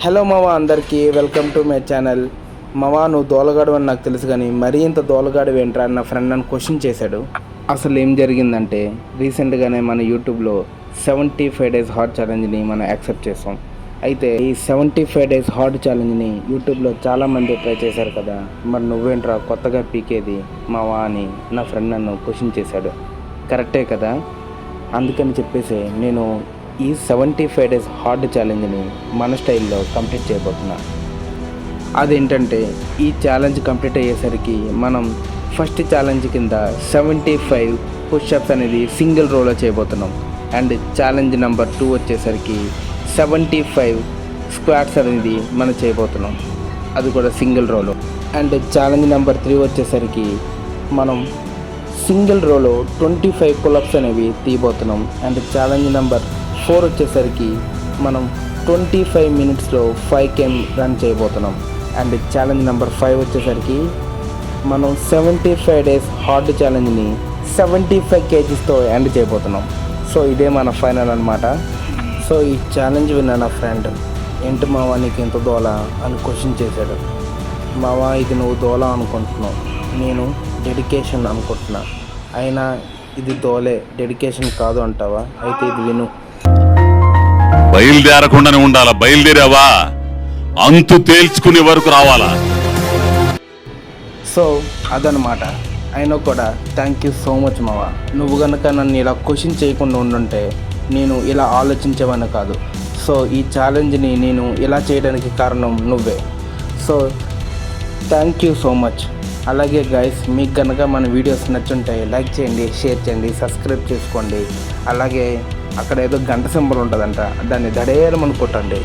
Hello మావా, అందరికీ welcome to my channel. మావా, నువ్వు దోలగాడు అని నాకు తెలుసు, కానీ మరీ ఇంత దోలగాడు ఏంట్రా అని నా ఫ్రెండ్ నన్ను క్వశ్చన్ చేశాడు. అసలు ఏం జరిగిందంటే, రీసెంట్గానే మన యూట్యూబ్లో 75 డేస్ హార్ట్ ఛాలెంజ్ని మనం యాక్సెప్ట్ చేసాం. అయితే ఈ 75 డేస్ హార్ట్ ఛాలెంజ్ని యూట్యూబ్లో చాలామంది ట్రై చేశారు కదా, మరి నువ్వేంట్రా కొత్తగా పీకేది మావా అని నా ఫ్రెండ్ నన్ను క్వశ్చన్ చేశాడు. కరెక్టే కదా, అందుకని చెప్పేసి నేను ఈ 75 డేస్ హార్డ్ ఛాలెంజ్ని మన స్టైల్లో కంప్లీట్ చేయబోతున్నా. అదేంటంటే, ఈ ఛాలెంజ్ కంప్లీట్ అయ్యేసరికి మనం ఫస్ట్ ఛాలెంజ్ కింద 75 పుషప్స్ అనేది సింగిల్ రోలో చేయబోతున్నాం. అండ్ ఛాలెంజ్ నెంబర్ 2 వచ్చేసరికి 75 స్క్వాట్స్ అనేది మనం చేయబోతున్నాం, అది కూడా సింగిల్ రోలో. అండ్ ఛాలెంజ్ నెంబర్ 3 వచ్చేసరికి మనం సింగిల్ రోలో 25 పులప్స్ అనేవి తీయబోతున్నాం. అండ్ ఛాలెంజ్ నెంబర్ 4 వచ్చేసరికి మనం 25 మినిట్స్లో 5 km రన్ చేయబోతున్నాం. అండ్ ఛాలెంజ్ నెంబర్ 5 వచ్చేసరికి మనం 75 డేస్ హార్డ్ ఛాలెంజ్ని 75 kgsతో ఎండ్ చేయబోతున్నాం. సో ఇదే మన ఫైనల్ అనమాట. సో ఈ ఛాలెంజ్ విన్న నా ఫ్రెండ్, ఏంటి మావా నీకు ఎంత దోల అని క్వశ్చన్ చేశాడు. మావా, ఇది నువ్వు దోల అనుకుంటున్నావు, నేను డెడికేషన్ అనుకుంటున్నా. అయినా ఇది దోలే, డెడికేషన్ కాదు అంటావా? అయితే ఇది విను. బయలుదేరకుండానే ఉండాలా, బయలుదేరావా అంతు తేల్చుకునే వరకు రావాలా. సో అదనమాట. అయినా కూడా థ్యాంక్ యూ సో మచ్ మావా. నువ్వు కనుక నన్ను ఇలా క్వశ్చన్ చేయకుండా ఉండుంటే నేను ఇలా ఆలోచించేవాడిని కాదు. సో ఈ ఛాలెంజ్ని నేను ఇలా చేయడానికి కారణం నువ్వే. So thank you so much. అలాగే గైస్, మీకు కనుక మన వీడియోస్ నచ్చుంటే లైక్ చేయండి, షేర్ చేయండి, సబ్స్క్రైబ్ చేసుకోండి. అలాగే అక్కడ ఏదో గంట సింబల్ ఉంటుందంట, దాన్ని దడేరమని కొట్టండి.